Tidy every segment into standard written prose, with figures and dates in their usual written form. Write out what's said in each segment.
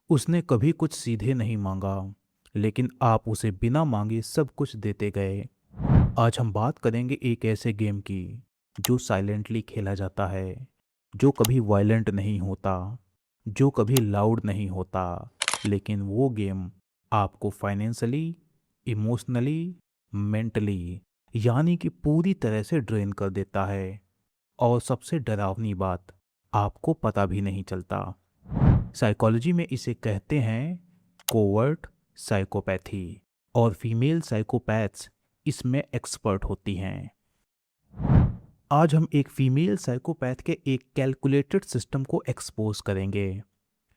उसने कभी कुछ सीधे नहीं मांगा, लेकिन आप उसे बिना मांगे सब कुछ देते गए। आज हम बात करेंगे एक ऐसे गेम की जो साइलेंटली खेला जाता है, जो कभी वायलेंट नहीं होता, जो कभी लाउड नहीं होता, लेकिन वो गेम आपको फाइनेंशियली, इमोशनली, मेंटली यानी कि पूरी तरह से ड्रेन कर देता है। और सबसे डरावनी बात, आपको पता भी नहीं चलता। साइकोलॉजी में इसे कहते हैं कोवर्ट साइकोपैथी, और फीमेल साइकोपैथ्स इसमें एक्सपर्ट होती हैं। आज हम एक फीमेल साइकोपैथ के एक कैलकुलेटेड सिस्टम को एक्सपोज करेंगे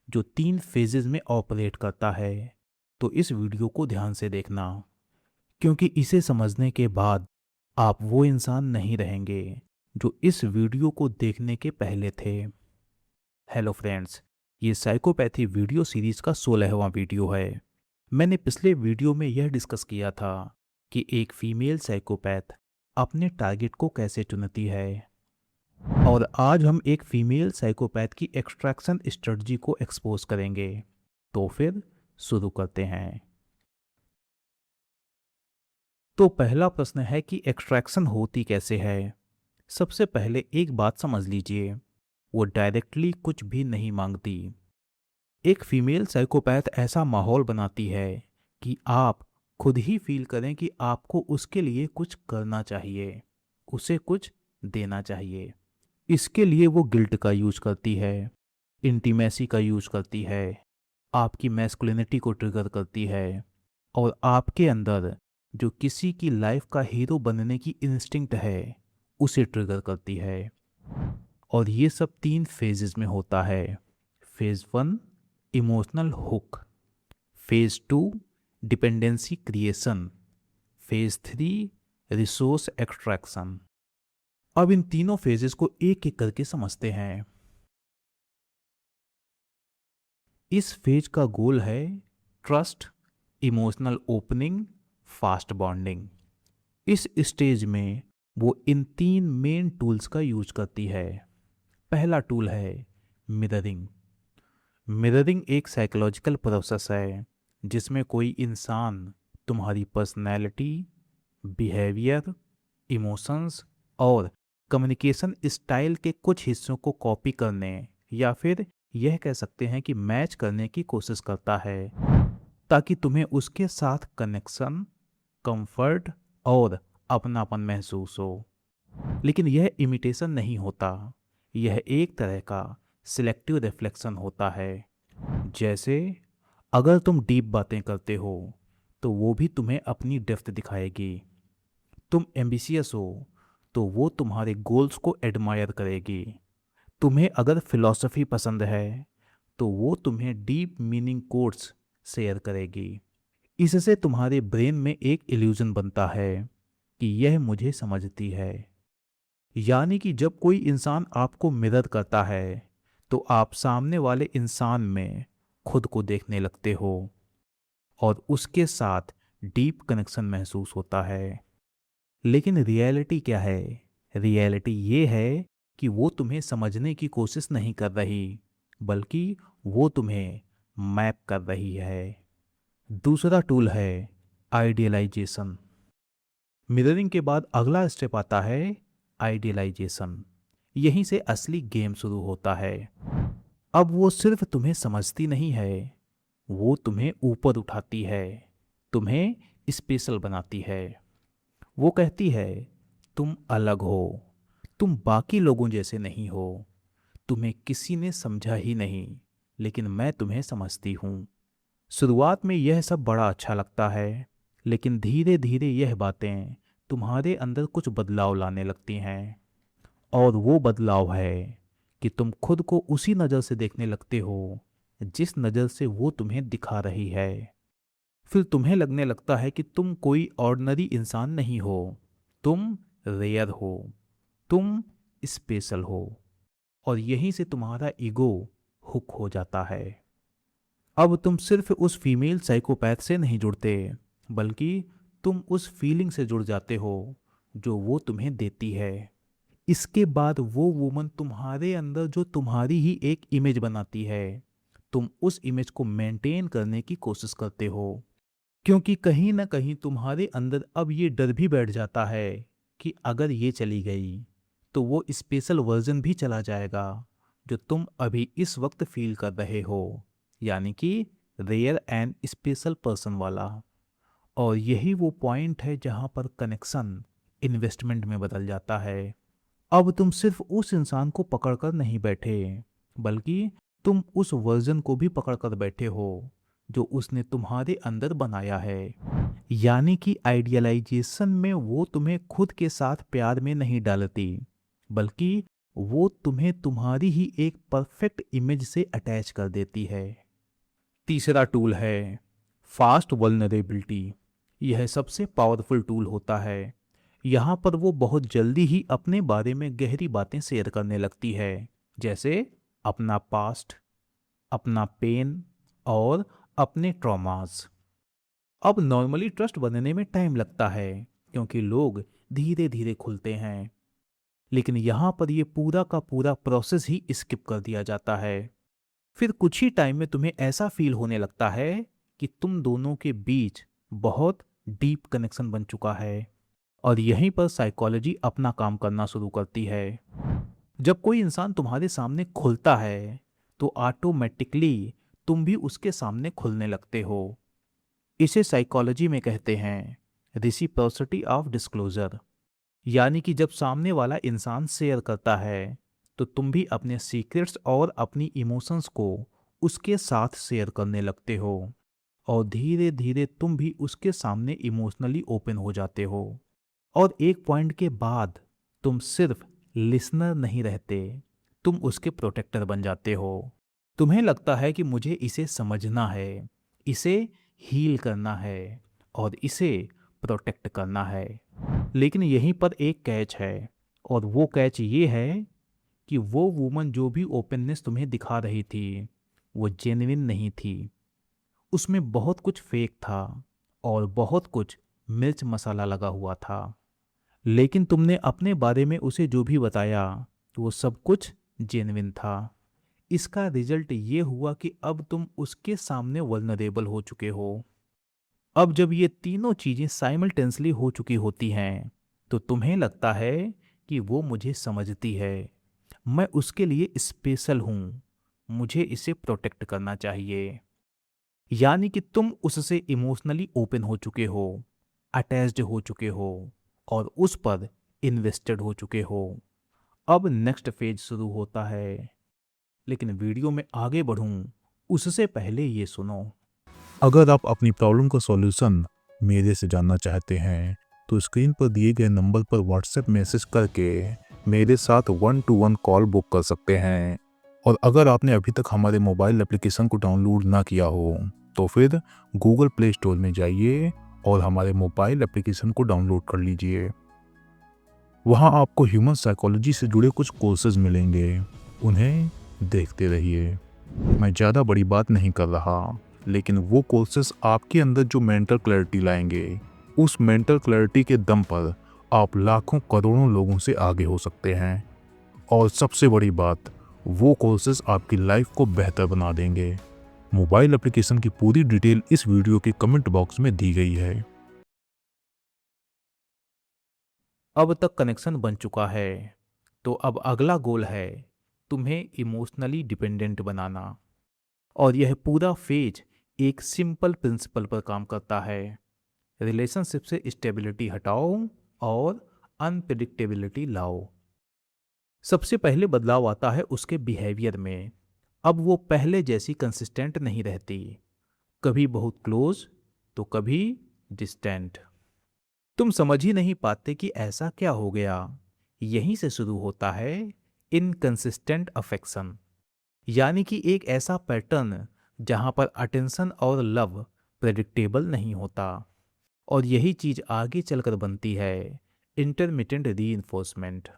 जो 3 फेजेस में ऑपरेट करता है। तो इस वीडियो को ध्यान से देखना, क्योंकि इसे समझने के बाद आप वो इंसान नहीं रहेंगे जो इस वीडियो को देखने के पहले थे। हेलो फ्रेंड्स, ये साइकोपैथी वीडियो सीरीज का 16वां वीडियो है। मैंने पिछले वीडियो में यह डिस्कस किया था कि एक फीमेल साइकोपैथ अपने टारगेट को कैसे चुनती है, और आज हम एक फीमेल साइकोपैथ की एक्सट्रैक्शन स्ट्रेटजी को एक्सपोज करेंगे। तो फिर शुरू करते हैं। तो पहला प्रश्न है कि एक्सट्रैक्शन होती कैसे है। सबसे पहले एक बात समझ लीजिए, वो डायरेक्टली कुछ भी नहीं मांगती। एक फीमेल साइकोपैथ ऐसा माहौल बनाती है कि आप खुद ही फील करें कि आपको उसके लिए कुछ करना चाहिए, उसे कुछ देना चाहिए। इसके लिए वो गिल्ट का यूज करती है, इंटीमेसी का यूज करती है, आपकी मैस्कुलिनिटी को ट्रिगर करती है, और आपके अंदर जो किसी की लाइफ का हीरो बनने की इंस्टिंक्ट है उसे ट्रिगर करती है। और ये सब 3 फेजेस में होता है। Phase 1 emotional hook, phase 2 dependency creation, phase 3 resource extraction. अब इन तीनों फेजेस को एक एक करके समझते हैं। इस फेज का गोल है trust, emotional opening, fast bonding. इस स्टेज में वो इन 3 मेन टूल्स का यूज करती है। पहला टूल है मिररिंग। मिररिंग एक साइकोलॉजिकल प्रोसेस है जिसमें कोई इंसान तुम्हारी पर्सनैलिटी, बिहेवियर, इमोशंस और कम्युनिकेशन स्टाइल के कुछ हिस्सों को कॉपी करने, या फिर यह कह सकते हैं कि मैच करने की कोशिश करता है, ताकि तुम्हें उसके साथ कनेक्शन, कंफर्ट और अपनापन महसूस हो। लेकिन यह इमिटेशन नहीं होता, यह एक तरह का सिलेक्टिव रिफ्लेक्शन होता है। जैसे अगर तुम डीप बातें करते हो तो वो भी तुम्हें अपनी डेप्थ दिखाएगी। तुम एम्बिशियस हो तो वो तुम्हारे गोल्स को एडमायर करेगी। तुम्हें अगर फिलॉसफी पसंद है तो वो तुम्हें डीप मीनिंग कोट्स शेयर करेगी। इससे तुम्हारे ब्रेन में एक इल्यूजन बनता है कि यह मुझे समझती है। यानी कि जब कोई इंसान आपको मिरर करता है तो आप सामने वाले इंसान में खुद को देखने लगते हो और उसके साथ डीप कनेक्शन महसूस होता है। लेकिन रियलिटी क्या है? रियलिटी ये है कि वो तुम्हें समझने की कोशिश नहीं कर रही, बल्कि वो तुम्हें मैप कर रही है। दूसरा टूल है आइडियलाइजेशन। मिररिंग के बाद अगला स्टेप आता है आइडियलाइजेशन। यहीं से असली गेम शुरू होता है। अब वो सिर्फ तुम्हें समझती नहीं है, वो तुम्हें ऊपर उठाती है, तुम्हें स्पेशल बनाती है। वो कहती है तुम अलग हो, तुम बाकी लोगों जैसे नहीं हो, तुम्हें किसी ने समझा ही नहीं, लेकिन मैं तुम्हें समझती हूँ। शुरुआत में यह सब बड़ा अच्छा लगता है, लेकिन धीरे धीरे यह बातें तुम्हारे अंदर कुछ बदलाव लाने लगती हैं। और वो बदलाव है कि तुम खुद को उसी नज़र से देखने लगते हो जिस नज़र से वो तुम्हें दिखा रही है। फिर तुम्हें लगने लगता है कि तुम कोई ऑर्डिनरी इंसान नहीं हो, तुम रेयर हो, तुम स्पेशल हो। और यहीं से तुम्हारा ईगो हुक हो जाता है। अब तुम सिर्फ उस फीमेल साइकोपैथ से नहीं जुड़ते, बल्कि तुम उस फीलिंग से जुड़ जाते हो जो वो तुम्हें देती है। इसके बाद वो वुमन तुम्हारे अंदर जो तुम्हारी ही एक इमेज बनाती है, तुम उस इमेज को मेंटेन करने की कोशिश करते हो, क्योंकि कहीं ना कहीं तुम्हारे अंदर अब ये डर भी बैठ जाता है कि अगर ये चली गई तो वो स्पेशल वर्जन भी चला जाएगा जो तुम अभी इस वक्त फील कर रहे हो, यानी कि रेयर एंड स्पेशल पर्सन वाला। और यही वो पॉइंट है जहां पर कनेक्शन इन्वेस्टमेंट में बदल जाता है। अब तुम सिर्फ उस इंसान को पकड़कर नहीं बैठे, बल्कि तुम उस वर्जन को भी पकड़कर बैठे हो जो उसने तुम्हारे अंदर बनाया है। यानी कि आइडियलाइजेशन में वो तुम्हें खुद के साथ प्यार में नहीं डालती, बल्कि वो तुम्हें तुम्हारी ही एक परफेक्ट इमेज से अटैच कर देती है। तीसरा टूल है फास्ट वल्नरेबिलिटी। यह सबसे पावरफुल टूल होता है। यहाँ पर वो बहुत जल्दी ही अपने बारे में गहरी बातें शेयर करने लगती है, जैसे अपना पास्ट, अपना पेन और अपने ट्रॉमास। अब नॉर्मली ट्रस्ट बनने में टाइम लगता है क्योंकि लोग धीरे धीरे खुलते हैं, लेकिन यहाँ पर ये पूरा का पूरा प्रोसेस ही स्किप कर दिया जाता है। फिर कुछ ही टाइम में तुम्हें ऐसा फील होने लगता है कि तुम दोनों के बीच बहुत डीप कनेक्शन बन चुका है। और यहीं पर साइकोलॉजी अपना काम करना शुरू करती है। जब कोई इंसान तुम्हारे सामने खुलता है तो ऑटोमेटिकली तुम भी उसके सामने खुलने लगते हो। इसे साइकोलॉजी में कहते हैं रेसिप्रोसिटी ऑफ डिस्क्लोजर। यानी कि जब सामने वाला इंसान शेयर करता है तो तुम भी अपने सीक्रेट्स और अपनी इमोशंस को उसके साथ शेयर करने लगते हो, और धीरे धीरे तुम भी उसके सामने इमोशनली ओपन हो जाते हो। और एक पॉइंट के बाद तुम सिर्फ लिसनर नहीं रहते, तुम उसके प्रोटेक्टर बन जाते हो। तुम्हें लगता है कि मुझे इसे समझना है, इसे हील करना है और इसे प्रोटेक्ट करना है। लेकिन यहीं पर एक कैच है, और वो कैच ये है कि वो वुमन जो भी ओपननेस तुम्हें दिखा रही थी वो जेन्युइन नहीं थी। उसमें बहुत कुछ फेक था और बहुत कुछ मिर्च मसाला लगा हुआ था। लेकिन तुमने अपने बारे में उसे जो भी बताया वो सब कुछ जेन्युइन था। इसका रिजल्ट ये हुआ कि अब तुम उसके सामने वल्नरेबल हो चुके हो। अब जब ये तीनों चीजें साइमल्टेनियसली हो चुकी होती हैं तो तुम्हें लगता है कि वो मुझे समझती है, मैं उसके लिए स्पेशल हूँ, मुझे इसे प्रोटेक्ट करना चाहिए। यानी कि तुम उससे इमोशनली ओपन हो चुके हो, अटैच्ड हो चुके हो और उस पर इन्वेस्टेड हो चुके हो। अब नेक्स्ट फेज शुरू होता है, लेकिन वीडियो में आगे बढ़ूं उससे पहले ये सुनो। अगर आप अपनी प्रॉब्लम का सॉल्यूशन मेरे से जानना चाहते हैं तो स्क्रीन पर दिए गए नंबर पर व्हाट्सएप मैसेज करके मेरे साथ 1-to-1 कॉल बुक कर सकते हैं। और अगर आपने अभी तक हमारे मोबाइल एप्लीकेशन को डाउनलोड ना किया हो तो फिर गूगल प्ले स्टोर में जाइए और हमारे मोबाइल एप्लीकेशन को डाउनलोड कर लीजिए। वहाँ आपको ह्यूमन साइकोलॉजी से जुड़े कुछ कोर्सेज मिलेंगे, उन्हें देखते रहिए। मैं ज़्यादा बड़ी बात नहीं कर रहा, लेकिन वो कोर्सेस आपके अंदर जो मेंटल क्लैरिटी लाएंगे, उस मेंटल क्लैरिटी के दम पर आप लाखों करोड़ों लोगों से आगे हो सकते हैं। और सबसे बड़ी बात, वो कोर्सेस आपकी लाइफ को बेहतर बना देंगे। मोबाइल एप्लीकेशन की पूरी डिटेल इस वीडियो के कमेंट बॉक्स में दी गई है। अब तक कनेक्शन बन चुका है, तो अब अगला गोल है तुम्हें इमोशनली डिपेंडेंट बनाना। और यह पूरा फेज एक सिंपल प्रिंसिपल पर काम करता है। रिलेशनशिप से स्टेबिलिटी हटाओ और अनप्रिडिक्टेबिलिटी लाओ। सबसे पहले बदलाव आता है उसके बिहेवियर में। अब वो पहले जैसी कंसिस्टेंट नहीं रहती, कभी बहुत क्लोज तो कभी डिस्टेंट। तुम समझ ही नहीं पाते कि ऐसा क्या हो गया। यहीं से शुरू होता है इनकंसिस्टेंट अफेक्शन, यानी कि एक ऐसा पैटर्न जहां पर अटेंशन और लव प्रेडिक्टेबल नहीं होता। और यही चीज आगे चलकर बनती है इंटरमिटेंट रीइंफोर्समेंट।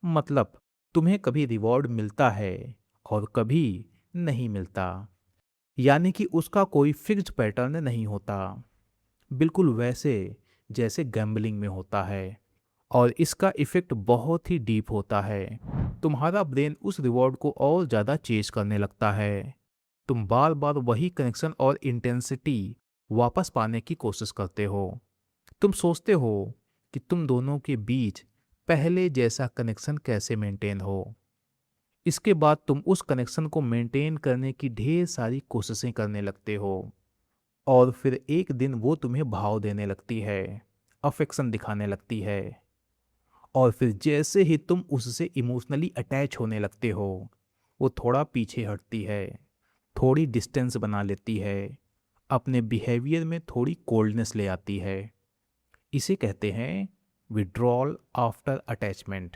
मतलब तुम्हें कभी रिवॉर्ड मिलता है और कभी नहीं मिलता, यानी कि उसका कोई फिक्स्ड पैटर्न नहीं होता, बिल्कुल वैसे जैसे गैम्बलिंग में होता है। और इसका इफेक्ट बहुत ही डीप होता है। तुम्हारा ब्रेन उस रिवॉर्ड को और ज़्यादा चेज करने लगता है। तुम बार बार वही कनेक्शन और इंटेंसिटी वापस पाने की कोशिश करते हो। तुम सोचते हो कि तुम दोनों के बीच पहले जैसा कनेक्शन कैसे मेंटेन हो। इसके बाद तुम उस कनेक्शन को मेंटेन करने की ढेर सारी कोशिशें करने लगते हो, और फिर एक दिन वो तुम्हें भाव देने लगती है, अफेक्शन दिखाने लगती है। और फिर जैसे ही तुम उससे इमोशनली अटैच होने लगते हो, वो थोड़ा पीछे हटती है, थोड़ी डिस्टेंस बना लेती है, अपने बिहेवियर में थोड़ी कोल्डनेस ले आती है। इसे कहते हैं विड्रॉल आफ्टर अटैचमेंट।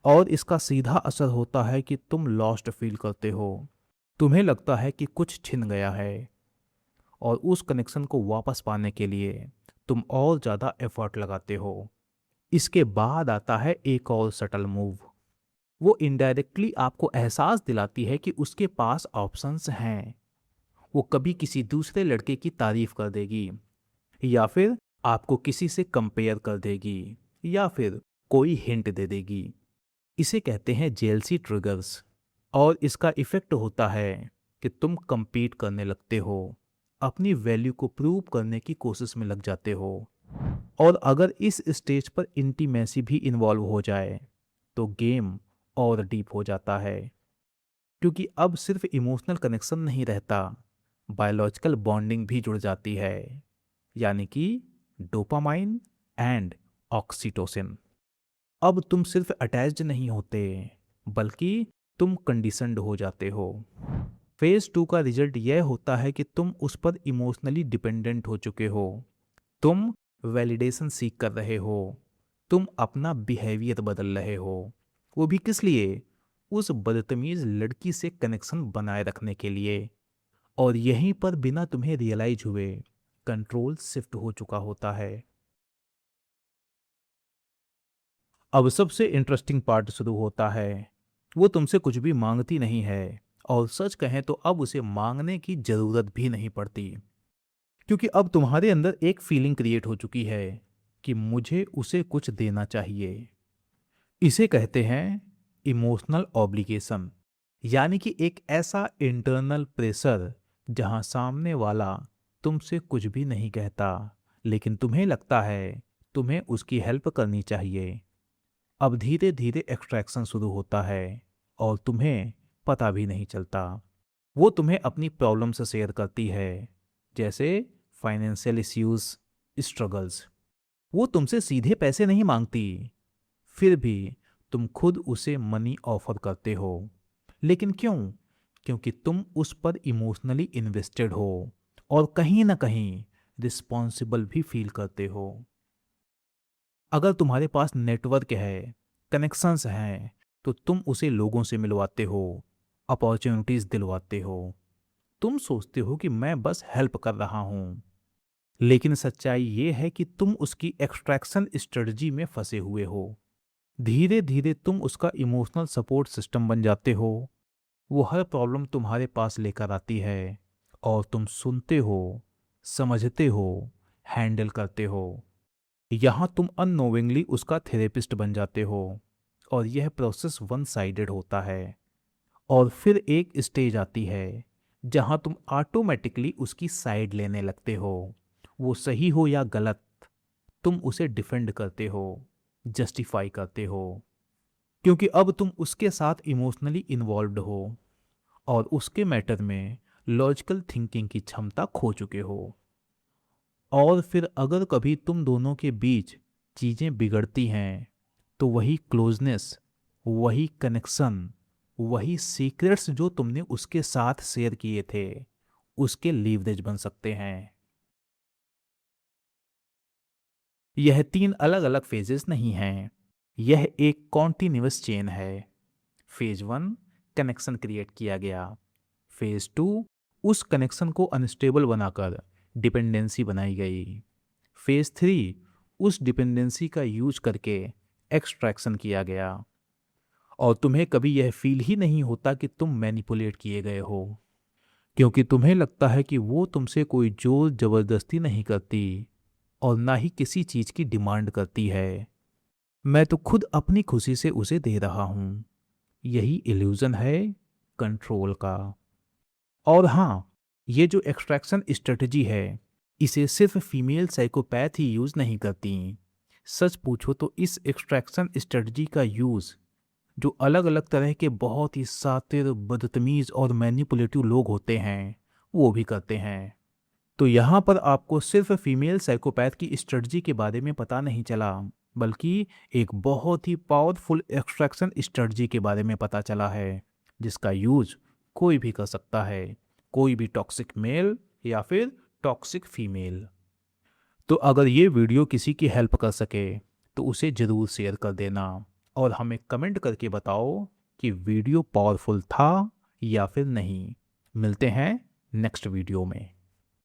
और इसका सीधा असर होता है कि तुम लॉस्ट फील करते हो। तुम्हें लगता है कि कुछ छिन गया है, और उस कनेक्शन को वापस पाने के लिए तुम और ज़्यादा एफर्ट लगाते हो। इसके बाद आता है एक और सटल मूव। वो इनडायरेक्टली आपको एहसास दिलाती है कि उसके पास ऑप्शंस हैं। वो कभी किसी दूसरे लड़के की तारीफ कर देगी, या फिर आपको किसी से कंपेयर कर देगी, या फिर कोई हिंट दे देगी। इसे कहते हैं जेलसी ट्रिगर्स। और इसका इफेक्ट होता है कि तुम compete करने लगते हो, अपनी वैल्यू को प्रूव करने की कोशिश में लग जाते हो। और अगर इस स्टेज पर इंटीमेसी भी इन्वॉल्व हो जाए तो गेम और डीप हो जाता है, क्योंकि अब सिर्फ इमोशनल कनेक्शन नहीं रहता, बायोलॉजिकल बॉन्डिंग भी जुड़ जाती है, यानी कि डोपामाइन एंड ऑक्सीटोसिन। अब तुम सिर्फ अटैच्ड नहीं होते, बल्कि तुम कंडीशनड हो जाते हो। फेज 2 का रिजल्ट यह होता है कि तुम उस पर इमोशनली डिपेंडेंट हो चुके हो। तुम वैलिडेशन सीख कर रहे हो, तुम अपना बिहेवियर बदल रहे हो, वो भी किस लिए? उस बदतमीज लड़की से कनेक्शन बनाए रखने के लिए। और यहीं पर बिना तुम्हें रियलाइज हुए कंट्रोल शिफ्ट हो चुका होता है। अब सबसे इंटरेस्टिंग पार्ट शुरू होता है। वो तुमसे कुछ भी मांगती नहीं है, और सच कहें तो अब उसे मांगने की जरूरत भी नहीं पड़ती, क्योंकि अब तुम्हारे अंदर एक फीलिंग क्रिएट हो चुकी है कि मुझे उसे कुछ देना चाहिए। इसे कहते हैं इमोशनल ऑब्लिगेशन, यानी कि एक ऐसा इंटरनल प्रेशर जहां सामने वाला तुमसे कुछ भी नहीं कहता, लेकिन तुम्हें लगता है तुम्हें उसकी हेल्प करनी चाहिए। अब धीरे धीरे एक्सट्रैक्शन शुरू होता है, और तुम्हें पता भी नहीं चलता। वो तुम्हें अपनी प्रॉब्लम से शेयर करती है, जैसे फाइनेंशियल इश्यूज, स्ट्रगल्स। वो तुमसे सीधे पैसे नहीं मांगती, फिर भी तुम खुद उसे मनी ऑफर करते हो। लेकिन क्यों? क्योंकि तुम उस पर इमोशनली इन्वेस्टेड हो, और कहीं ना कहीं रिस्पॉन्सिबल भी फील करते हो। अगर तुम्हारे पास नेटवर्क है, कनेक्शंस हैं, तो तुम उसे लोगों से मिलवाते हो, अपॉर्चुनिटीज दिलवाते हो। तुम सोचते हो कि मैं बस हेल्प कर रहा हूं, लेकिन सच्चाई ये है कि तुम उसकी एक्सट्रैक्शन स्ट्रेटजी में फंसे हुए हो। धीरे धीरे तुम उसका इमोशनल सपोर्ट सिस्टम बन जाते हो। वो हर प्रॉब्लम तुम्हारे पास लेकर आती है, और तुम सुनते हो, समझते हो, हैंडल करते हो। यहाँ तुम अननोविंगली उसका थेरेपिस्ट बन जाते हो, और यह प्रोसेस वन साइडेड होता है। और फिर एक स्टेज आती है जहाँ तुम ऑटोमेटिकली उसकी साइड लेने लगते हो। वो सही हो या गलत, तुम उसे डिफेंड करते हो, जस्टिफाई करते हो, क्योंकि अब तुम उसके साथ इमोशनली इन्वॉल्व्ड हो, और उसके मैटर में लॉजिकल थिंकिंग की क्षमता खो चुके हो। और फिर अगर कभी तुम दोनों के बीच चीज़ें बिगड़ती हैं, तो वही क्लोजनेस, वही कनेक्शन, वही सीक्रेट्स जो तुमने उसके साथ शेयर किए थे, उसके लीवरेज बन सकते हैं। यह 3 अलग अलग फेजेस नहीं हैं, यह एक कॉन्टिन्यूअस चेन है। फेज 1, कनेक्शन क्रिएट किया गया। फेज 2, उस कनेक्शन को अनस्टेबल बनाकर डिपेंडेंसी बनाई गई। फेज 3, उस डिपेंडेंसी का यूज करके एक्सट्रैक्शन किया गया। और तुम्हें कभी यह फील ही नहीं होता कि तुम मैनिपुलेट किए गए हो, क्योंकि तुम्हें लगता है कि वो तुमसे कोई जोर जबरदस्ती नहीं करती, और ना ही किसी चीज की डिमांड करती है। मैं तो खुद अपनी खुशी से उसे दे रहा हूं। यही इल्यूजन है कंट्रोल का। और हाँ, ये जो एक्सट्रैक्शन स्ट्रेटजी है, इसे सिर्फ फीमेल साइकोपैथ ही यूज़ नहीं करती। सच पूछो तो इस एक्सट्रैक्शन स्ट्रेटजी का यूज़ जो अलग अलग तरह के बहुत ही शातिर, बदतमीज़ और मैनिपुलेटिव लोग होते हैं, वो भी करते हैं। तो यहाँ पर आपको सिर्फ फीमेल साइकोपैथ की स्ट्रेटजी के बारे में पता नहीं चला, बल्कि एक बहुत ही पावरफुल एक्सट्रैक्शन स्ट्रेटजी के बारे में पता चला है, जिसका यूज कोई भी कर सकता है, कोई भी टॉक्सिक मेल या फिर टॉक्सिक फीमेल। तो अगर ये वीडियो किसी की हेल्प कर सके तो उसे ज़रूर शेयर कर देना और हमें कमेंट करके बताओ कि वीडियो पावरफुल था या फिर नहीं। मिलते हैं नेक्स्ट वीडियो में।